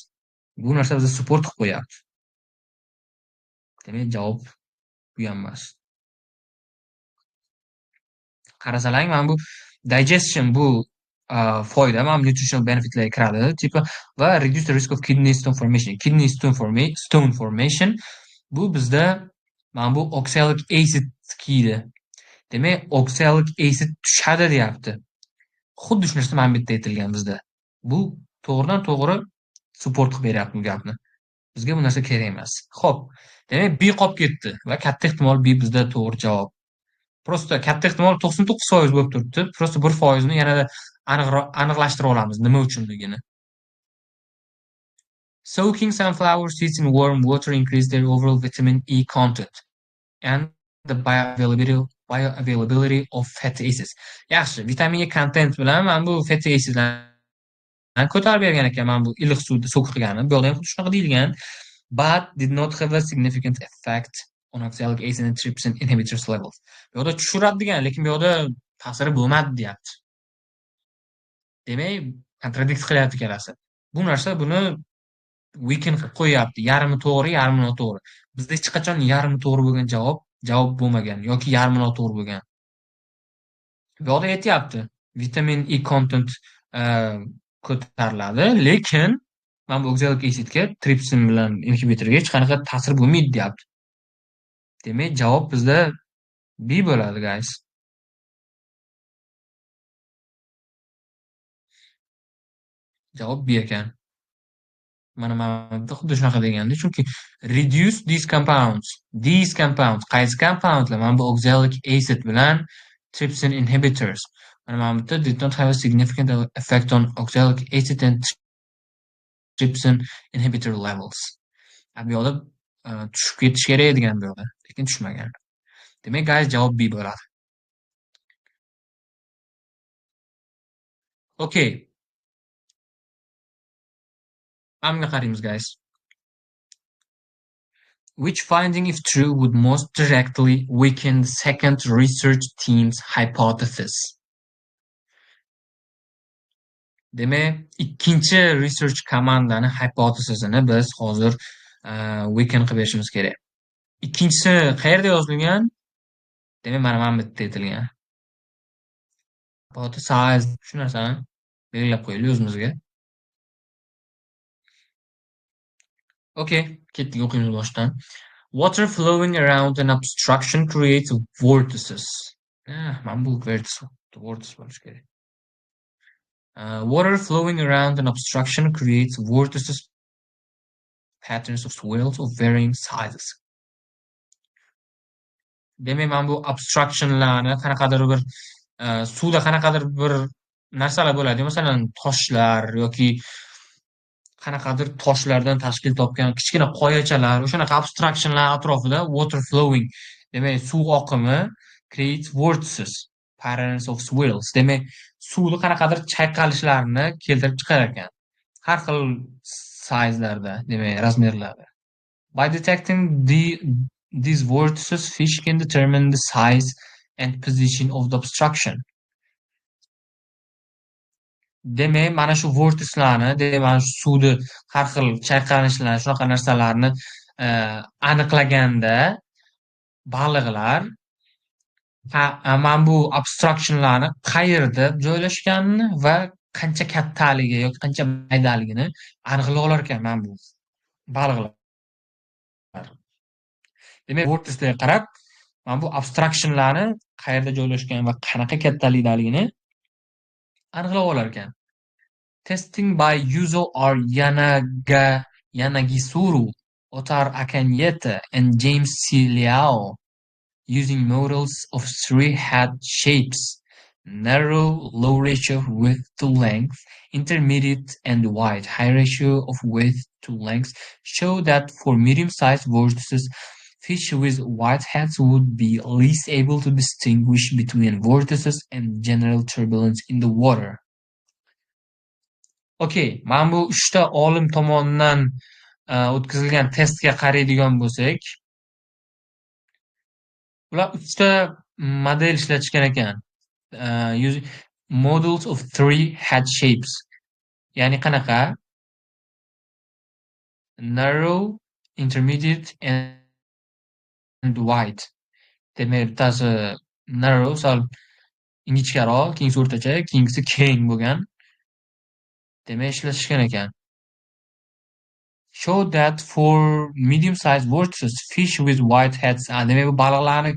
Bu narsa bizni support qilib qo'yapti. Demak, javob bu ham emas. Qarasalang, mana bu digestion bu foyda, mana bu nutritional benefitlarga kiradi, tipi va reduce the risk of kidney stone formation. Kidney stone formation bu bizda mana bu oxalic acid kiydi. Demak, oxalic acid tushadi deyapti. Xuddi shu narsa mana bu yerda aytilgan bizda. Bu to'g'ridan to'g'ri support qilib beryapti bu gapni. Bizga bu narsa kerak emas. Xo'p, demak B qolib ketdi va katta ehtimol B bizda to'g'ri javob. Prosta katta ehtimol 99% bo'lib turibdi. Prosta 1% ni yanada aniqlashtira olamiz nima uchunligini. Soaking sunflower seeds in warm water increase their overall vitamin E content and the bioavailability of fatty acids. Yaxshi, vitamin E content bilan mana bu fatty acidlarni ko'tarib bergan ekan, mana bu iliq suvda soak qilgani. Bu yerda ham xuddi shunaqa deyilgan. But did not have a significant effect on oxalic acid and trypsin inhibitors levels. Bu yerda tushiradi degan, lekin bu yerda ta'siri bo'lmadi deyapti. Demak, kontradikt qilyapti ikkalasi. Bu narsa buni weekend qilib qo'yapti. Yarmi to'g'ri, yarmi noto'g'ri. Bizda hech qachon yarmi to'g'ri bo'lgan javob bo'lmagan yoki yarmi noto'g'ri bo'lgan. Bu yerda aytyapti, vitamin E content ko'tariladi, lekin mana bu oxalic acidga trypsin bilan inhibitorga hech qanaqa ta'sir bo'lmaydi deyapti. Demak, javob bizda B bo'ladi, guys. Javob B ekan. Mana xuddi shunaqa deganda, chunki reduce these compounds. Qaysi compoundlar? Mana bu oxalic acid bilan trypsin inhibitors. Mana bu did not have a significant effect on oxalic acid and trypsin inhibitor levels. Bu yerda tushib ketish kerak degan bu yerda, lekin tushmagan. Demak, guys, javob B bo'ladi. Okay. Hamga qaraymiz, guys. Which finding, if true, would most directly weaken the second research team's hypothesis? Demak, ikkinchi research komandani hypothesisini biz hozir weaken qilib berishimiz kerak. Ikkinchisi qayerda yozilgan? Demak, mana bu yerda aytilgan. Hypothesis shu narsani belgilab qo'yaylik o'zimizga. Okay, ketdik, o'qiymiz boshdan. Water flowing around an obstruction creates vortices. Mana bu vortice bo'lishi kerak. Water flowing around an obstruction creates vortices, patterns of swirls of varying sizes. Demak, mana bu abstractionlarni qanaqadir bir suvda qanaqadir bir narsalar bo'ladi. Masalan, toshlar yoki qanaqadir toshlardan tashkil topgan kichkina qoyachalar, o'shanaqa abstractionlar atrofida water flowing, demak, suv oqimi creates vortices, patterns of swirls. Demak, suvni qanaqadir chayqalishlarini keltirib chiqar ekan. Har xil sizelarda, demak, razmerlarda. By detecting these vortices, fish can determine the size and position of the obstruction. Demak, mana shu vortislarni, demak, mana shu suvni har xil chayqalishlar, shunaqa narsalarni aniqlaganda baliqlar mana bu obstructionlarni qayerda joylashganini va qancha kattaligi yoki qancha maydaligini aniqlay olar ekan mana bu baliqlar. Demak, vortislarga qarab, mana bu abstractionlarni qayerda joylashgan va qanaqa kattalikdaligini aniqlab olar ekan. Testing by Yuzo R. Yanagisuru, Otar Akanyete, and James C. Liao, using models of three head shapes: narrow, low ratio of width to length, intermediate, and wide, high ratio of width to length, show that for medium-sized vortices, fish with wide heads would be least able to distinguish between vortices and general turbulence in the water. Okey, mana bu 3 ta olim tomonidan o'tkazilgan testga qaraydigan bo'lsak, ular 3 ta model ishlatishgan ekan. Using models of three head shapes. Ya'ni qanaqa? Narrow, intermediate, and wide. Demak, bittasi narrow, sal ingichkaroq, keyingisi o'rtacha, keyingisi keng bo'lgan. Demak, ishlatishgan ekan. Show that for medium-sized vortices, fish with wide heads, demak, bu baliqlarni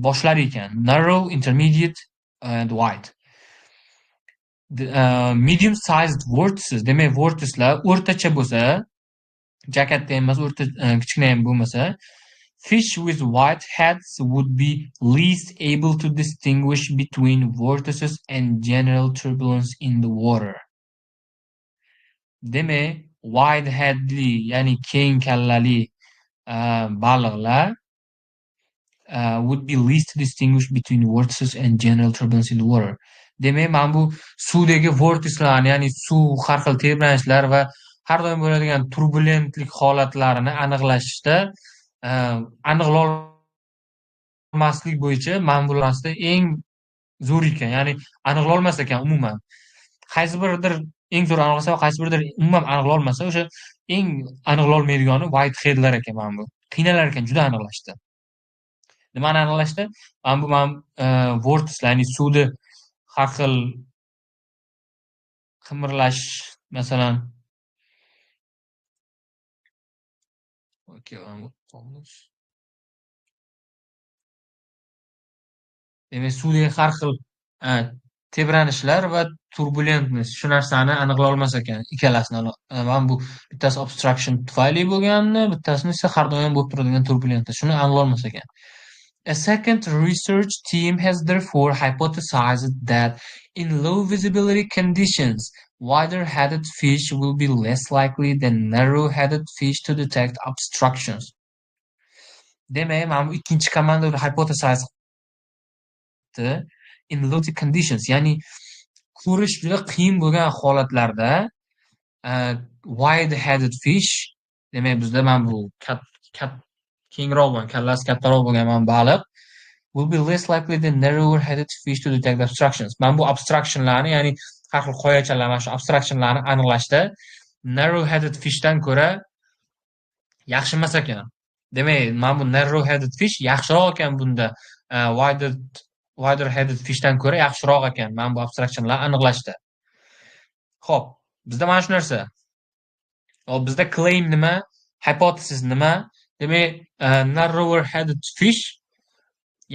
boshlari ekan. Narrow, intermediate, and wide. Medium-sized vortices, demak, vortislar o'rtacha bo'lsa, juda katta emas, kichkina ham bo'lmasa, fish with wide heads would be least able to distinguish between vortices and general turbulence in the water. Demak, wide headli, ya'ni keng kallali baliqlar would be least to distinguish between vortices and general turbulence in the water. Demak, mana bu suvdagi vortislarni, ya'ni suv har xil tebranishlar va har doim bo'ladigan turbulentlik holatlarini aniqlashda aniqlay olmaslik bo'yicha mana bular orasida eng zo'r ekan. Ya'ni aniqlay olmas ekan umuman. Qaysi biridir eng zo'r aniqlasa va qaysi biridir umuman aniqlay olmasa, o'sha eng aniqlay olmaydigani white headlar ekan mana bu. Qiynalar ekan juda aniqlashda. Nimani aniqlashda? Mana bu vortislar, ya'ni suvni har xil qimirlash, masalan, demak, suvdagi har xil tebranishlar va turbulentность shu narsani aniqlay olmas ekan, ikkalasini. Mana bu bittasi obstruction tufayli bo'lganini, bittasini esa har doim bo'lib turadigan turbulentность. Shuni aniqlay olmas ekan. A second research team has therefore hypothesized that in low visibility conditions, wider-headed fish will be less likely than narrow-headed fish to detect obstructions. Demak, mana bu ikkinchi komanda hypothesize in low conditions, ya'ni ko'rish juda qiyin bo'lgan holatlarda wide-headed fish, demak, bizda mana bu kengroq bo'lgan, kallasi kattaroq bo'lgan mana baliq will be less likely than narrower-headed fish to detect obstructions. Mana bu obstructionlarni, ya'ni har xil qoyachalar, mana shu obstructionlarni aniqlashda narrow-headed fishdan ko'ra yaxshi emas ekan. Demak, mana bu narrow-headed fish yaxshiroq ekan bunda, wider-headed fishdan ko'ra yaxshiroq ekan mana bu obstructionlar aniqlashda. Xo'p, bizda mana shu narsa. Hop, bizda claim nima, hypothesis nima? Demak, narrower-headed fish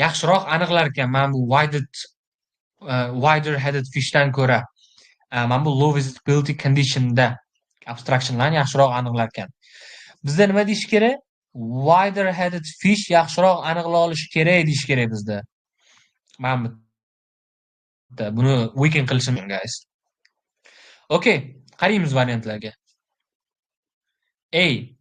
yaxshiroq aniqlar ekan mana bu wider-headed fishdan ko'ra. Mana bu low visibility conditionda obstructionlarni yaxshiroq aniqlar ekan. Bizda nima deyish kerak? wider headed fish yaxshiroq aniqlay olishi kerak deyish kerak bizda. Mana bitta buni weekend qilishim guys. Okay, qaraymiz variantlarga. A.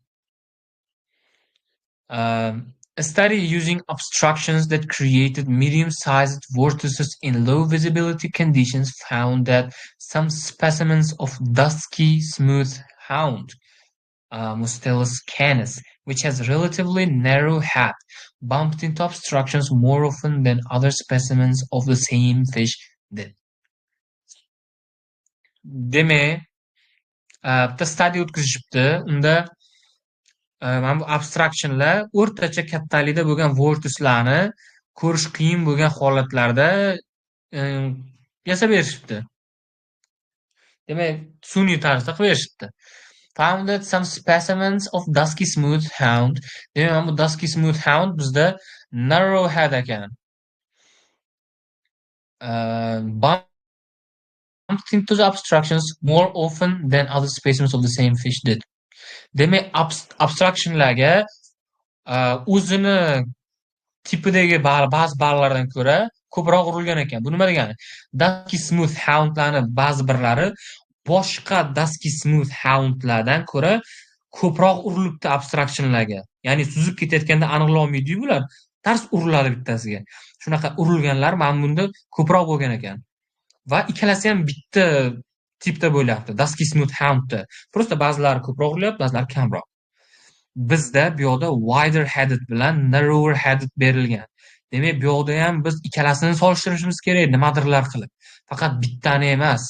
A study using obstructions that created medium-sized vortices in low visibility conditions found that some specimens of dusky smooth hound, Mustelus canis, which has relatively narrow head, bumped into obstructions more often than other specimens of the same fish did. Demak, bitta study o'tkazishibdi. Unda mana bu abstractionlar o'rtacha kattalikda bo'lgan vortislarni ko'rish qiyin bo'lgan holatlarda yasab berishibdi. Demak, sun'iy tarzda qilib berishibdi. Found that some specimens of dusky smooth hound. Demak, mana bu dusky smooth hound bizda narrow head ekan. Bumped into the obstructions more often than other specimens of the same fish did. Demak, abstractionlarga o'zini tipidagi ba'zi baliqlardan ko'ra ko'proq urilgan ekan. Bu nima degani? Dusky smooth houndlarni ba'zi birlari boshqa dusky smooth houndlardan ko'ra ko'proq urilibdi abstractionlarga. Ya'ni suzib ketayotganda aniqlay olmaydi-yu bular. Tars uriladi bittasiga. Shunaqa urilganlar mana bunda ko'proq bo'lgan ekan. Va ikkalasi ham bitta tipda bo'lyapti. Dusky smooth houndda. Prosta ba'zilari ko'proq urilyapti, ba'zilari kamroq. Bizda bu yoqda wider headed bilan narrower headed berilgan. Demak, bu yoqda ham biz ikkalasini solishtirishimiz kerak nimadirlar qilib. Faqat bittani emas.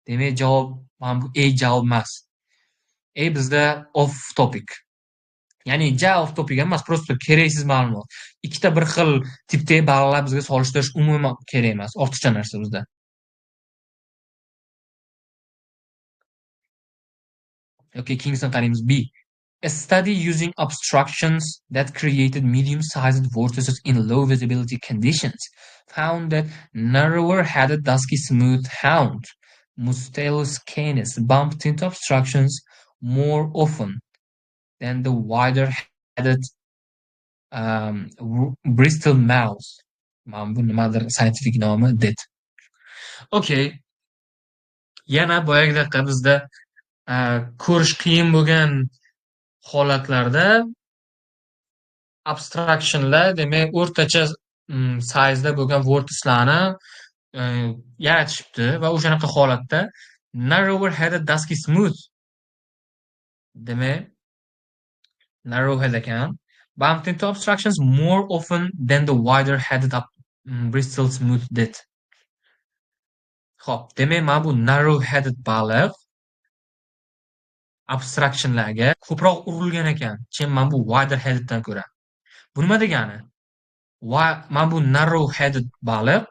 Demak, javob mana bu A javob emas. A bizda off topic. Ya'ni off topic emas, prosta keraksiz ma'lumot. Ikkita bir xil tipdagi baliqlar bizga solishtirish umuman kerak emas. Ortiqcha narsa bizda. Okay, Kingston qaraymiz. B. A study using obstructions that created medium-sized vortices in low visibility conditions found that narrower-headed dusky smooth hound, Mustelus canis, bumped into obstructions more often than the wider-headed Bristol mouse. Bu nimadir scientific nomi did. Okay. Yana boyagidaqa bizda ko'rish qiyin bo'lgan holatlarda abstractionlar, demak, o'rtacha size'da bo'lgan vortislarni yaratishibdi va o'shanaqa holatda narrower headed dusky smooth, demak, narrow head ekan, bumped into obstructions more often than the wider headed Bristol smooth did. Xo'p, demak, mana bu narrow headed baliq abstractionlarga ko'proq urilgan ekan. Chin mana bu wider headeddan ko'ra. Bu nima degani? Mana bu narrow headed baliq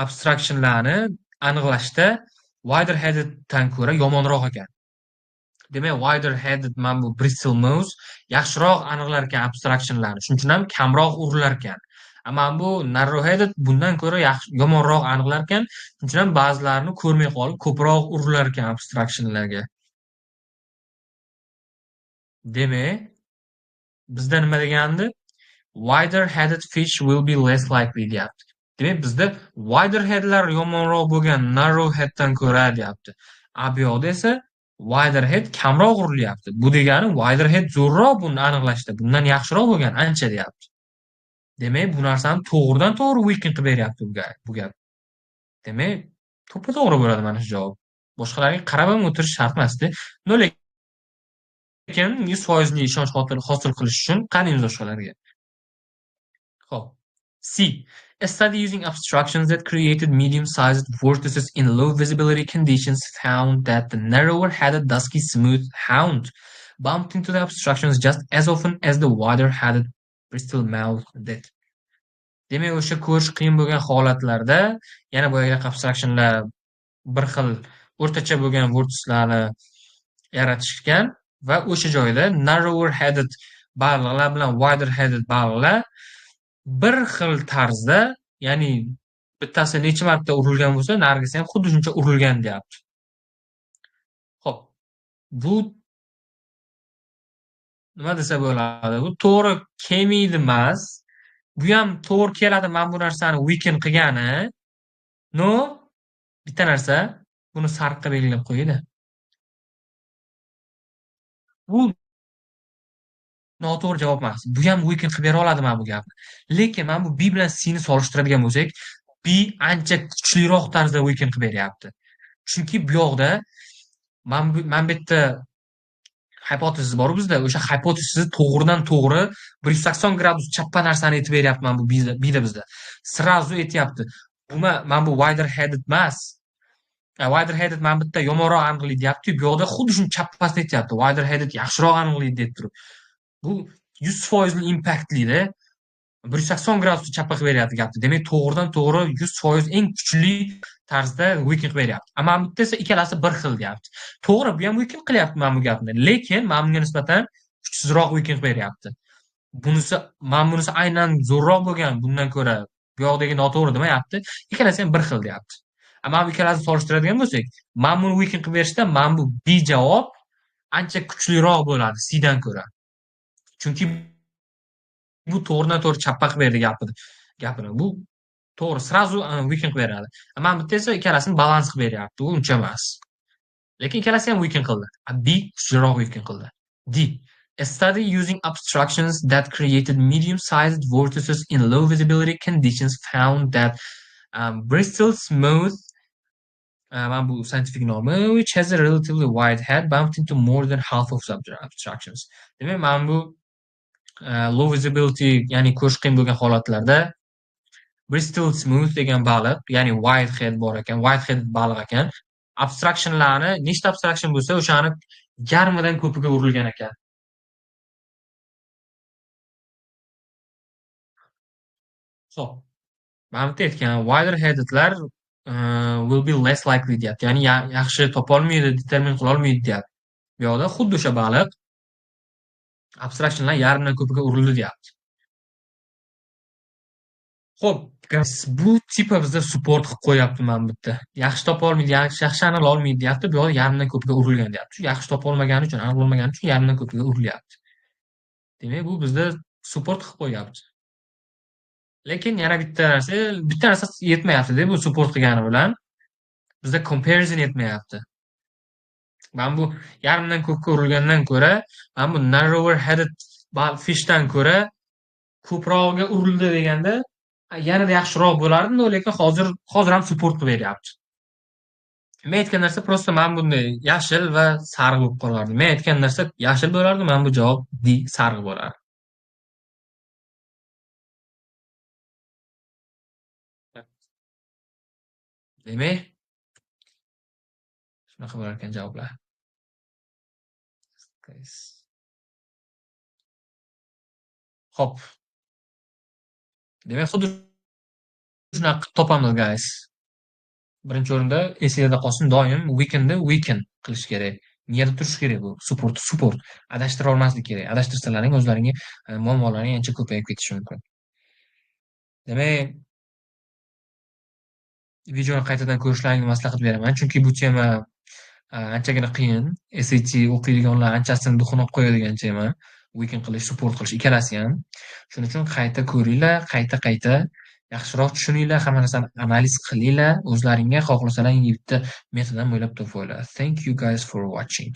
abstractionlarni aniqlashda wider headeddan ko'ra yomonroq ekan. Demak, wider headed mana bu Bristol mouse yaxshiroq aniqlar ekan abstractionlarni. Shuning uchun ham kamroq urilar ekan. Mana bu narrow headed bundan ko'ra yomonroq aniqlar ekan. Shuning uchun ham ba'zilarini ko'rmay qolib ko'proq urilar ekan abstractionlarga. Demak, bizda nima degandi? Wider headed fish will be less likely deyapti. Demak, bizda wider headlar yomonroq bo'lgan narrow headdan ko'ra deyapti. Bu yoqda esa wider head kamroq urilyapti. Bu degani wider head zo'rroq buni aniqlashda, bundan yaxshiroq bo'lgan ancha deyapti. Demak, bu narsani to'g'ridan to'g'ri weekend qilib beryapti bu gap. Demak, to'g'ri bo'ladi mana shu javob. Boshqalarga qarab ham o'tirish shart emas-da. Lekin 100% ishonch hosil qilish uchun qaraymiz boshqalarga. Xo'p. C. A study using obstructions that created medium-sized vortices in low visibility conditions found that the narrower-headed dusky smooth hound bumped into the obstructions just as often as the wider-headed Bristol mouse did. Demak, o'sha ko'rish qiyin bo'lgan holatlarda yana boyaga abstractionlar bir xil o'rtacha bo'lgan vortislarni yaratishgan va o'sha joyda narrower-headed baliqlar bilan wider-headed baliqlar bir xil tarzda, ya'ni bittasi necha marta urilgan bo'lsa, nargisi ham xuddi shuncha urilgan deyapti. Xo'p. Bu nima desa bo'ladi, bu to'g'ri kelmaydi emas. Bu ham to'g'ri keladi mana bu narsani weekend qilgani. No, bitta narsa, buni sarqqa belgilab qo'yinglar. Bu noto'g'ri javob emas. Bu ham weekend qilib bera oladi mana bu gapni. Lekin mana bu B bilan Cni solishtiradigan bo'lsak, B ancha kuchliroq tarzda weekend qilib beryapti. Chunki bu yoqda mana bu yerda hipotezis bor bizda. O'sha hipotezisni to'g'ridan to'g'ri 180 gradus chappa narsani aytib beryapti mana bu Bda bizda. Srazu aytyapti. Mana bu wider headed emas. Wider headed mana bu yerda yomonroq aniqlaydi deyapti. Bu yoqda xuddi shuni chappasini aytyapti. Wider headed yaxshiroq aniqlaydi deb turib. Bu 100% impactli-da. 180 gradusda chappa qilib beryapti gapni. Demak, to'g'ridan to'g'ri 100% eng kuchli tarzda weekend qilib beryapti. Ammo mana bu yerda esa ikkalasi bir xil deyapti. To'g'ri, bu ham weekend qilyapti mana bu gapni. Lekin mana bunga nisbatan kuchsizroq weekend qilib beryapti. Bunisi aynan zo'rroq bo'lgan bundan ko'ra. Bu yoqdagi noto'g'ri demayapti. Ikkalasi ham bir xil deyapti. Ammo bu ikkalasini solishtiradigan bo'lsak, mana buni weekend qilib berishda mana bu B javob ancha kuchliroq bo'ladi C dan ko'ra. Chunki bu to'g'ridan to'g'ri chappa qilib berdi gapini. Bu to'g'ri, srazu weekend qilib beradi. Mana bu yerda esa ikkalasini balans qilib beryapti. U uncha emas. Lekin ikkalasi ham weekend qildi. B kuchliroq weekend qildi. D. A study using obstructions that created medium-sized vortices in low visibility conditions found that Bristol smooth mana bu scientific nomi, which has a relatively wide head, bumped into more than half of obstructions. Demak, mana bu low visibility, ya'ni ko'rish qiyin bo'lgan holatlarda Bristol smooth degan baliq, ya'ni whitehead bor ekan, whitehead baliq ekan. Abstractionlarni, nechta abstraction bo'lsa, o'shani yarmidan ko'piga urilgan ekan. Xo'p. Mana bu yerda aytgan wider headedlar will be less likely deyapti. Ya'ni yaxshi topolmaydi, determin qila olmaydi deyapti. Bu yoqda xuddi o'sha baliq abstractionlar yarmidan ko'piga urildi deyapti. Xo'p, bu tipa bizda support qilib qo'yapti mana bu yerda. Yaxshi topa olmaydi, yaxshi aniqla olmaydi deyapti. Bu yoqda yarmidan ko'piga urilgan deyapti. Yaxshi topa olmagani uchun, aniqlolmagani uchun yarmidan ko'piga urilyapti. Demak, bu bizda support qilib qo'yapti. Lekin yana bitta narsa yetmayapti-da bu support qilgani bilan. Bizda comparison yetmayapti. Mana bu yarmidan ko'pga urilgandan ko'ra, mana bu narrower headed fishdan ko'ra ko'prog'iga urildi deganda yanada yaxshiroq bo'lardi, lekin hozir ham support qilib beryapti. Men aytgan narsa prosta mana bunday yashil va sariq bo'lib qolardi. Men aytgan narsa yashil bo'lardi, mana bu javob D sariq bo'lardi. Demak, shunaqa bo'lar ekan javoblar. Xo'p. Demak, xuddi shunaqa topamiz, guys. Birinchi o'rinda esingizda qolsin, doim weekendni weekend qilish kerak. Miyada turishi kerak bu. Support. Adashtira olmaslik kerak. Adashtirsalaring o'zlaringga muammolaring ancha ko'payib ketishi mumkin. Demak, videoni qaytadan ko'rishlaringni maslahat beraman, chunki bu tema anchagina qiyin. SAT o'qiydiganlar anchasini duxini olib qo'yadigan tema. Weekend qilish, support qilish ikkalasi ham. Shuning uchun qayta ko'ringlar, qayta yaxshiroq tushuninglar, hamma narsani analiz qilinglar, o'zlaringga xohlasalar bitta metoddan bo'ylab topib olinglar. Thank you guys for watching.